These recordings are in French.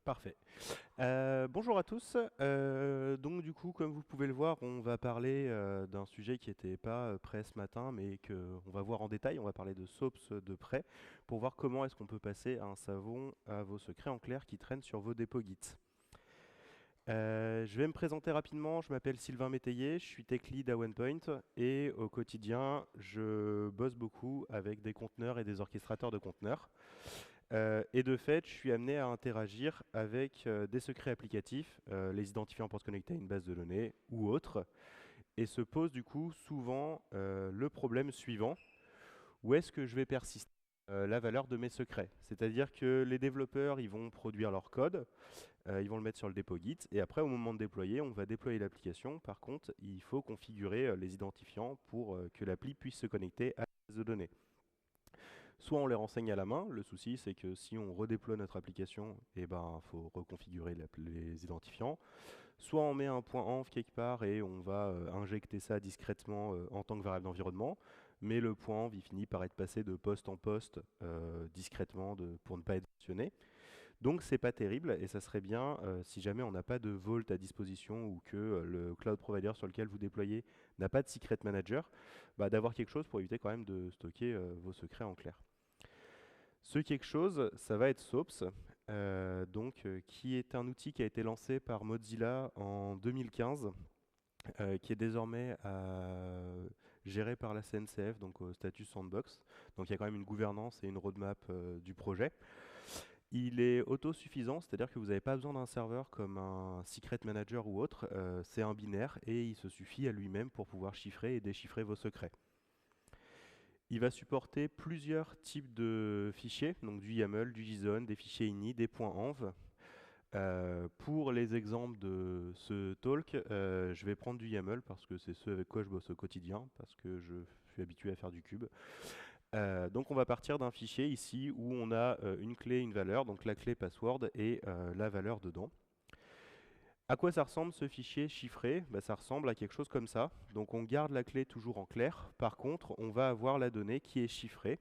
Parfait. Bonjour à tous. Donc du coup, comme vous pouvez le voir, on va parler d'un sujet qui n'était pas prêt ce matin, mais qu'on va voir en détail. On va parler de SOAPs de près pour voir comment est-ce qu'on peut passer un savon à vos secrets en clair qui traînent sur vos dépôts Git. Je vais me présenter rapidement. Je m'appelle Sylvain Métayer, je suis tech lead à OnePoint et au quotidien, je bosse beaucoup avec des conteneurs et des orchestrateurs de conteneurs. Et de fait, je suis amené à interagir avec des secrets applicatifs, les identifiants pour se connecter à une base de données ou autre, et se pose du coup souvent le problème suivant: où est-ce que je vais persister la valeur de mes secrets? C'est-à-dire que les développeurs, ils vont produire leur code, ils vont le mettre sur le dépôt Git, et après, au moment de déployer, on va déployer l'application. Par contre, il faut configurer les identifiants pour que l'appli puisse se connecter à la base de données. Soit on les renseigne à la main. Le souci, c'est que si on redéploie notre application, eh ben, faut reconfigurer les identifiants. Soit on met un point env quelque part et on va injecter ça discrètement en tant que variable d'environnement. Mais le point env, il finit par être passé de poste en poste discrètement pour ne pas être mentionné. Donc c'est pas terrible, et ça serait bien, si jamais on n'a pas de Vault à disposition ou que le cloud provider sur lequel vous déployez n'a pas de secret manager, bah, d'avoir quelque chose pour éviter quand même de stocker vos secrets en clair. Ce quelque chose, ça va être SOAPS, qui est un outil qui a été lancé par Mozilla en 2015, qui est désormais géré par la CNCF, donc au statut sandbox. Donc il y a quand même une gouvernance et une roadmap du projet. Il est autosuffisant, c'est-à-dire que vous n'avez pas besoin d'un serveur comme un secret manager ou autre. C'est un binaire et il se suffit à lui-même pour pouvoir chiffrer et déchiffrer vos secrets. Il va supporter plusieurs types de fichiers, donc du YAML, du JSON, des fichiers ini, des points env. Pour les exemples de ce talk, je vais prendre du YAML parce que c'est ce avec quoi je bosse au quotidien, parce que je suis habitué à faire du cube. Donc on va partir d'un fichier ici où on a une clé, une valeur, donc la clé password et la valeur dedans. À quoi ça ressemble ce fichier chiffré? Bah, ça ressemble à quelque chose comme ça. Donc on garde la clé toujours en clair. Par contre, on va avoir la donnée qui est chiffrée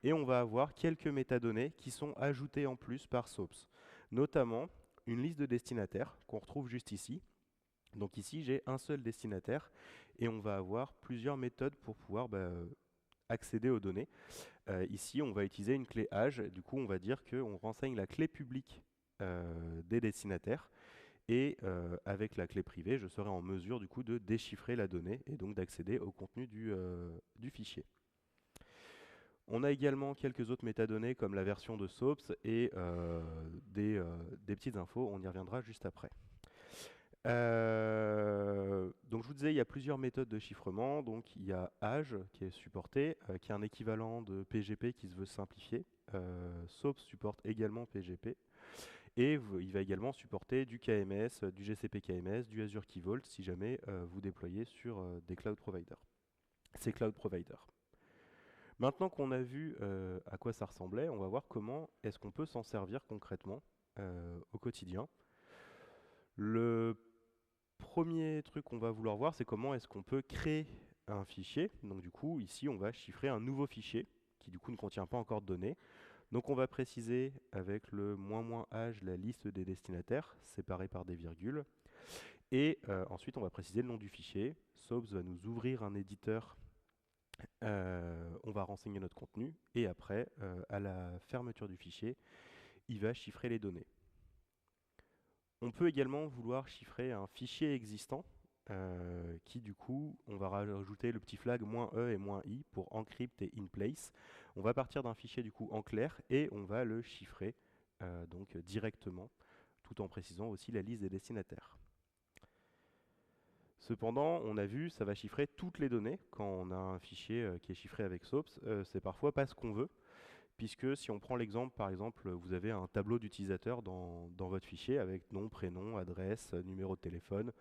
et on va avoir quelques métadonnées qui sont ajoutées en plus par SOAPS. Notamment une liste de destinataires qu'on retrouve juste ici. Donc ici, j'ai un seul destinataire et on va avoir plusieurs méthodes pour pouvoir accéder aux données. Ici, on va utiliser une clé age. Du coup, on va dire qu'on renseigne la clé publique des destinataires. Et avec la clé privée, je serai en mesure du coup de déchiffrer la donnée et donc d'accéder au contenu du fichier. On a également quelques autres métadonnées comme la version de SOAPS et des petites infos, on y reviendra juste après. Donc je vous disais, il y a plusieurs méthodes de chiffrement. Donc il y a age qui est supporté, qui est un équivalent de PGP qui se veut simplifier. SOAPS supporte également PGP. Et il va également supporter du KMS, du GCP KMS, du Azure Key Vault si jamais vous déployez sur des cloud providers. Ces cloud providers. Maintenant qu'on a vu à quoi ça ressemblait, on va voir comment est-ce qu'on peut s'en servir concrètement au quotidien. Le premier truc qu'on va vouloir voir, c'est comment est-ce qu'on peut créer un fichier. Donc du coup, ici, on va chiffrer un nouveau fichier qui du coup ne contient pas encore de données. Donc on va préciser avec le --age la liste des destinataires, séparée par des virgules. Et ensuite, on va préciser le nom du fichier. SOAPS va nous ouvrir un éditeur. On va renseigner notre contenu. Et après, à la fermeture du fichier, il va chiffrer les données. On peut également vouloir chiffrer un fichier existant qui du coup, on va rajouter le petit flag -e et -i pour encrypt et in place. On va partir d'un fichier du coup en clair et on va le chiffrer donc directement, tout en précisant aussi la liste des destinataires. Cependant, on a vu, ça va chiffrer toutes les données. Quand on a un fichier qui est chiffré avec SOAPS, c'est parfois pas ce qu'on veut, puisque si on prend l'exemple, par exemple, vous avez un tableau d'utilisateurs dans votre fichier avec nom, prénom, adresse, numéro de téléphone,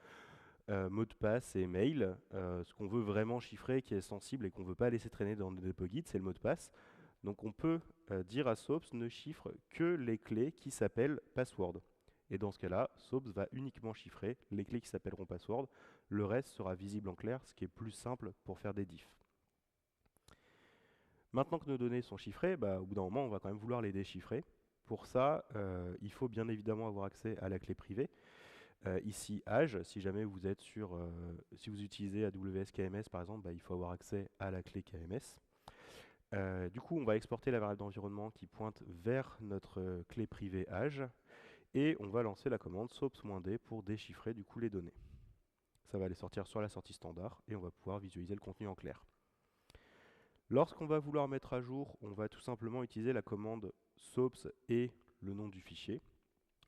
mot de passe et mail. Ce qu'on veut vraiment chiffrer, qui est sensible et qu'on ne veut pas laisser traîner dans nos dépôts Git, c'est le mot de passe. Donc on peut dire à SOAPS ne chiffre que les clés qui s'appellent password. Et dans ce cas-là, SOAPS va uniquement chiffrer les clés qui s'appelleront password. Le reste sera visible en clair, ce qui est plus simple pour faire des diffs. Maintenant que nos données sont chiffrées, au bout d'un moment, on va quand même vouloir les déchiffrer. Pour ça, il faut bien évidemment avoir accès à la clé privée. Ici, âge, si jamais vous êtes si vous utilisez AWS KMS par exemple, il faut avoir accès à la clé KMS. Du coup, on va exporter la variable d'environnement qui pointe vers notre clé privée âge et on va lancer la commande sops-d pour déchiffrer du coup les données. Ça va aller sortir sur la sortie standard et on va pouvoir visualiser le contenu en clair. Lorsqu'on va vouloir mettre à jour, on va tout simplement utiliser la commande sops et le nom du fichier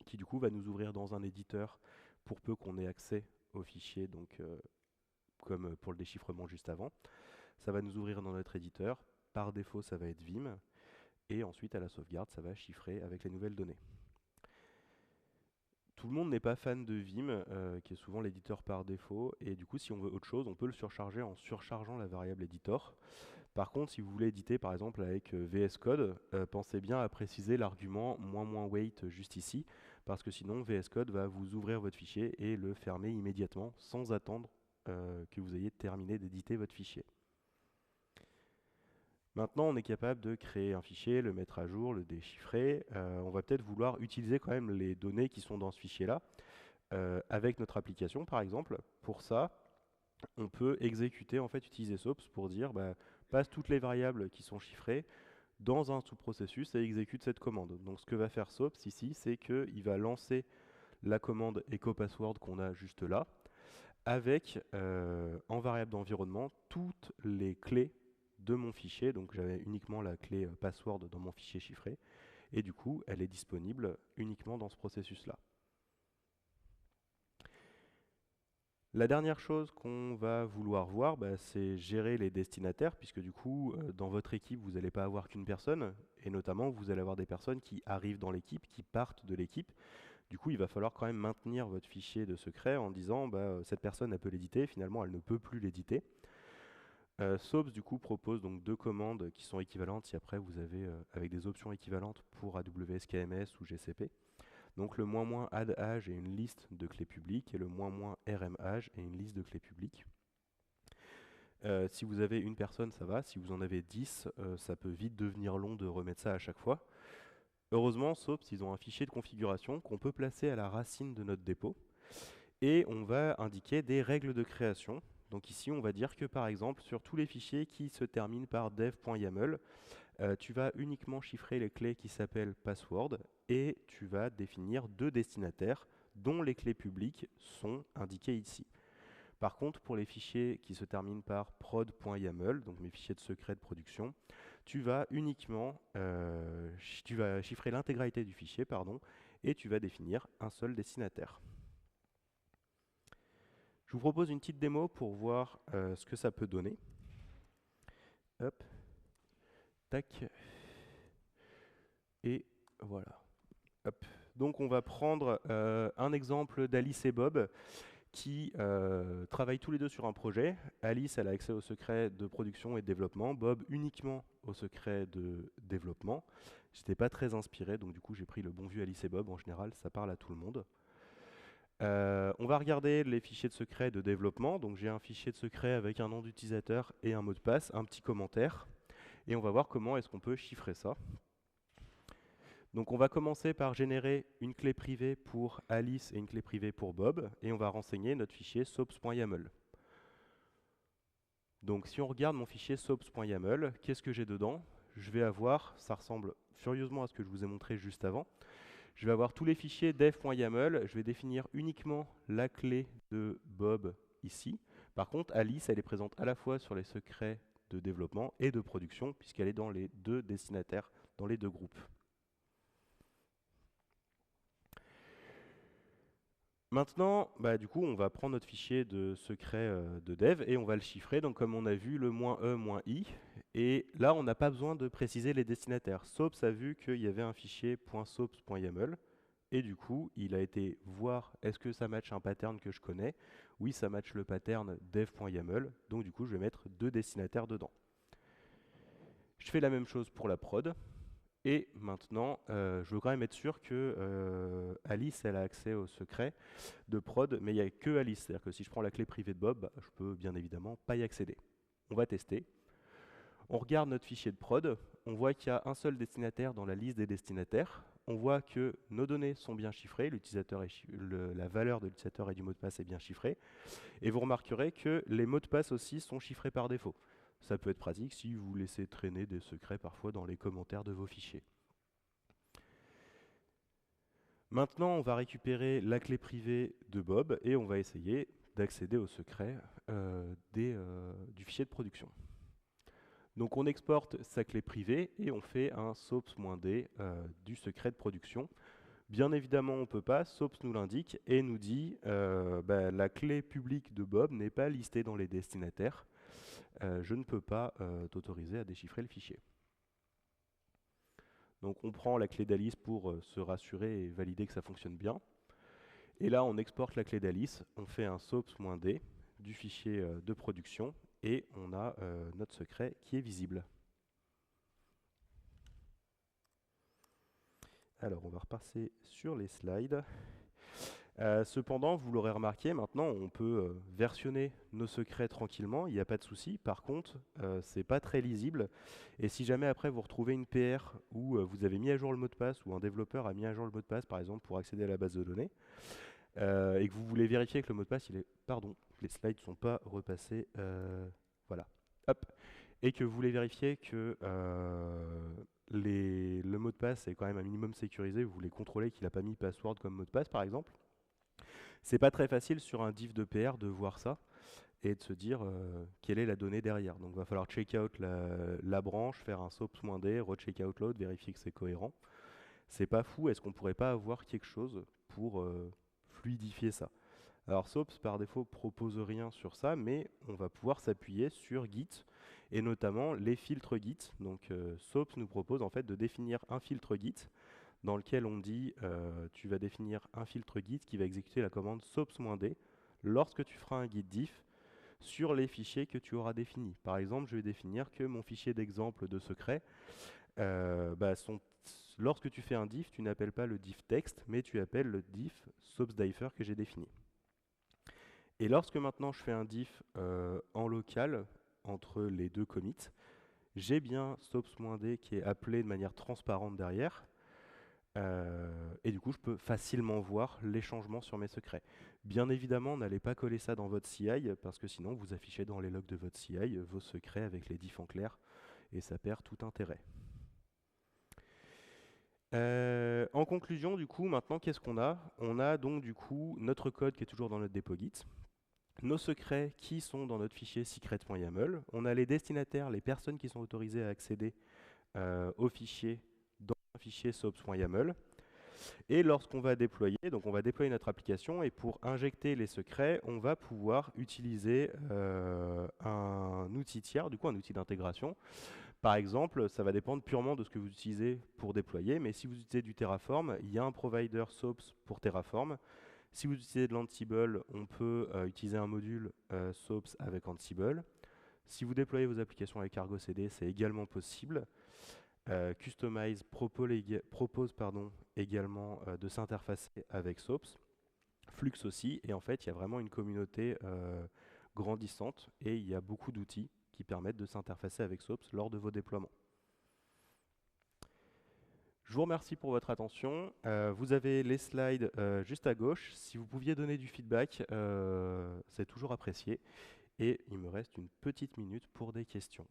qui du coup va nous ouvrir dans un éditeur pour peu qu'on ait accès au fichier, donc comme pour le déchiffrement juste avant. Ça va nous ouvrir dans notre éditeur. Par défaut, ça va être Vim. Et ensuite, à la sauvegarde, ça va chiffrer avec les nouvelles données. Tout le monde n'est pas fan de Vim, qui est souvent l'éditeur par défaut. Et du coup, si on veut autre chose, on peut le surcharger en surchargeant la variable editor. Par contre, si vous voulez éditer par exemple avec VS Code, pensez bien à préciser l'argument -weight juste ici, parce que sinon VS Code va vous ouvrir votre fichier et le fermer immédiatement sans attendre que vous ayez terminé d'éditer votre fichier. Maintenant, on est capable de créer un fichier, le mettre à jour, le déchiffrer. On va peut-être vouloir utiliser quand même les données qui sont dans ce fichier-là avec notre application par exemple. Pour ça, on peut exécuter, en fait, utiliser SOAPS pour dire passe toutes les variables qui sont chiffrées dans un sous-processus et exécute cette commande. Donc ce que va faire SOAPS ici, c'est qu'il va lancer la commande echo-password qu'on a juste là, avec en variable d'environnement toutes les clés de mon fichier. Donc j'avais uniquement la clé password dans mon fichier chiffré, et du coup elle est disponible uniquement dans ce processus-là. La dernière chose qu'on va vouloir voir, c'est gérer les destinataires, puisque du coup, dans votre équipe, vous n'allez pas avoir qu'une personne, et notamment, vous allez avoir des personnes qui arrivent dans l'équipe, qui partent de l'équipe. Du coup, il va falloir quand même maintenir votre fichier de secret en disant, cette personne, elle peut l'éditer, finalement, elle ne peut plus l'éditer. SOAPS, du coup, propose donc deux commandes qui sont équivalentes, si après vous avez, avec des options équivalentes pour AWS KMS ou GCP. Donc le -add age est une liste de clés publiques et le -rm age est une liste de clés publiques. Si vous avez une personne, ça va. Si vous en avez 10, ça peut vite devenir long de remettre ça à chaque fois. Heureusement, SOAPS, ils ont un fichier de configuration qu'on peut placer à la racine de notre dépôt. Et on va indiquer des règles de création. Donc ici, on va dire que par exemple, sur tous les fichiers qui se terminent par dev.yaml, tu vas uniquement chiffrer les clés qui s'appellent password et tu vas définir deux destinataires dont les clés publiques sont indiquées ici. Par contre, pour les fichiers qui se terminent par prod.yaml, donc mes fichiers de secret de production, tu vas uniquement chiffrer l'intégralité du fichier, et tu vas définir un seul destinataire. Je vous propose une petite démo pour voir ce que ça peut donner. Hop. Tac. Et voilà. Hop. Donc on va prendre un exemple d'Alice et Bob qui travaillent tous les deux sur un projet. Alice, elle a accès au secret de production et de développement. Bob uniquement au secret de développement. J'étais pas très inspiré, donc du coup j'ai pris le bon vieux Alice et Bob. En général, ça parle à tout le monde. On va regarder les fichiers de secret de développement. Donc j'ai un fichier de secret avec un nom d'utilisateur et un mot de passe, un petit commentaire. Et on va voir comment est-ce qu'on peut chiffrer ça. Donc on va commencer par générer une clé privée pour Alice et une clé privée pour Bob, et on va renseigner notre fichier soaps.yaml. Donc si on regarde mon fichier soaps.yaml, qu'est-ce que j'ai dedans? Je vais avoir, ça ressemble furieusement à ce que je vous ai montré juste avant, je vais avoir tous les fichiers dev.yaml, je vais définir uniquement la clé de Bob ici. Par contre, Alice, elle est présente à la fois sur les secrets de développement et de production, puisqu'elle est dans les deux destinataires, dans les deux groupes. Maintenant, du coup, on va prendre notre fichier de secret de dev et on va le chiffrer. Donc, comme on a vu, le -e, -i. Et là, on n'a pas besoin de préciser les destinataires. SOAPS a vu qu'il y avait un fichier .soaps.yaml. Et du coup, il a été voir est-ce que ça match un pattern que je connais. Oui, ça match le pattern dev.yaml. Donc, du coup, je vais mettre deux destinataires dedans. Je fais la même chose pour la prod. Et maintenant, je veux quand même être sûr que Alice, elle a accès au secret de prod, mais il n'y a que Alice. C'est-à-dire que si je prends la clé privée de Bob, je peux bien évidemment pas y accéder. On va tester. On regarde notre fichier de prod. On voit qu'il y a un seul destinataire dans la liste des destinataires. on voit que nos données sont bien chiffrées, la valeur de l'utilisateur et du mot de passe est bien chiffrée, et vous remarquerez que les mots de passe aussi sont chiffrés par défaut. Ça peut être pratique si vous laissez traîner des secrets parfois dans les commentaires de vos fichiers. Maintenant, on va récupérer la clé privée de Bob et on va essayer d'accéder au secret du fichier de production. Donc on exporte sa clé privée et on fait un sops-d du secret de production. Bien évidemment, on ne peut pas, sops nous l'indique et nous dit la clé publique de Bob n'est pas listée dans les destinataires. Je ne peux pas t'autoriser à déchiffrer le fichier. Donc on prend la clé d'Alice pour se rassurer et valider que ça fonctionne bien. Et là, on exporte la clé d'Alice, on fait un sops-d du fichier de production et on a notre secret qui est visible. Alors, on va repasser sur les slides. Cependant, vous l'aurez remarqué, maintenant, on peut versionner nos secrets tranquillement, il n'y a pas de souci. Par contre, c'est pas très lisible. Et si jamais après vous retrouvez une PR où vous avez mis à jour le mot de passe, ou un développeur a mis à jour le mot de passe, par exemple, pour accéder à la base de données, et que vous voulez vérifier que le mot de passe, pardon, les slides ne sont pas repassés. Voilà. Hop. Et que vous voulez vérifier que le mot de passe est quand même un minimum sécurisé, vous voulez contrôler qu'il n'a pas mis password comme mot de passe, par exemple. C'est pas très facile sur un div de PR de voir ça et de se dire quelle est la donnée derrière. Donc il va falloir check out la branche, faire un sops-d, re-check out l'autre, vérifier que c'est cohérent. C'est pas fou, est-ce qu'on pourrait pas avoir quelque chose pour fluidifier ça? Alors Sops par défaut propose rien sur ça, mais on va pouvoir s'appuyer sur Git et notamment les filtres Git. Donc Sops nous propose en fait de définir un filtre Git dans lequel on dit tu vas définir un filtre Git qui va exécuter la commande sops-d lorsque tu feras un git diff sur les fichiers que tu auras définis. Par exemple, je vais définir que mon fichier d'exemple de secret, lorsque tu fais un diff, tu n'appelles pas le diff texte, mais tu appelles le diff sops-differ que j'ai défini. Et lorsque maintenant je fais un diff en local entre les deux commits, j'ai bien sops-d qui est appelé de manière transparente derrière. Et du coup, je peux facilement voir les changements sur mes secrets. Bien évidemment, n'allez pas coller ça dans votre CI, parce que sinon, vous affichez dans les logs de votre CI vos secrets avec les diffs en clair, et ça perd tout intérêt. En conclusion, du coup, maintenant, qu'est-ce qu'on a? On a donc, du coup, notre code qui est toujours dans notre dépôt Git, nos secrets qui sont dans notre fichier secret.yaml, on a les destinataires, les personnes qui sont autorisées à accéder au fichier dans un fichier sops.yaml. Et lorsqu'on va déployer, donc on va déployer notre application et pour injecter les secrets, on va pouvoir utiliser un outil tiers, du coup un outil d'intégration. Par exemple, ça va dépendre purement de ce que vous utilisez pour déployer, mais si vous utilisez du Terraform, il y a un provider Sops pour Terraform. Si vous utilisez de l'Ansible, on peut utiliser un module Sops avec Ansible. Si vous déployez vos applications avec Argo CD, c'est également possible. Kustomize propose également de s'interfacer avec Sops, Flux aussi, et en fait il y a vraiment une communauté grandissante et il y a beaucoup d'outils qui permettent de s'interfacer avec Sops lors de vos déploiements. Je vous remercie pour votre attention. Vous avez les slides juste à gauche. Si vous pouviez donner du feedback, c'est toujours apprécié. Et il me reste une petite minute pour des questions.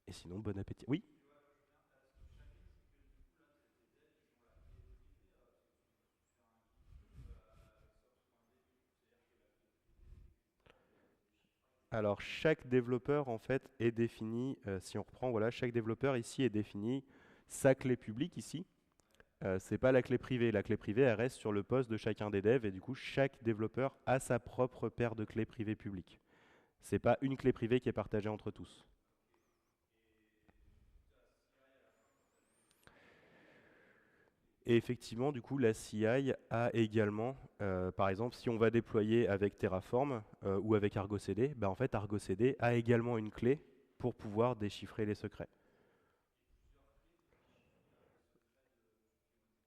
Et sinon, bon appétit. Oui? Alors, chaque développeur, en fait, est défini, si on reprend, voilà, chaque développeur ici est défini sa clé publique ici. C'est pas la clé privée. La clé privée, elle reste sur le poste de chacun des devs et du coup, chaque développeur a sa propre paire de clés privées publiques. C'est pas une clé privée qui est partagée entre tous. Et effectivement, du coup, la CI a également, par exemple, si on va déployer avec Terraform ou avec Argo CD, en fait, Argo CD a également une clé pour pouvoir déchiffrer les secrets.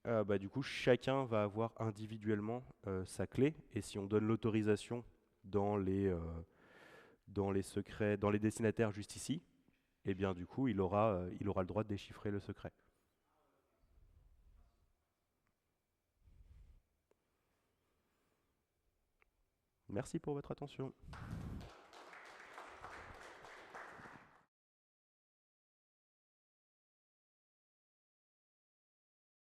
Bah, du coup, chacun va avoir individuellement sa clé, et si on donne l'autorisation dans dans les secrets, dans les destinataires juste ici, et bien du coup, il aura le droit de déchiffrer le secret. Merci pour votre attention.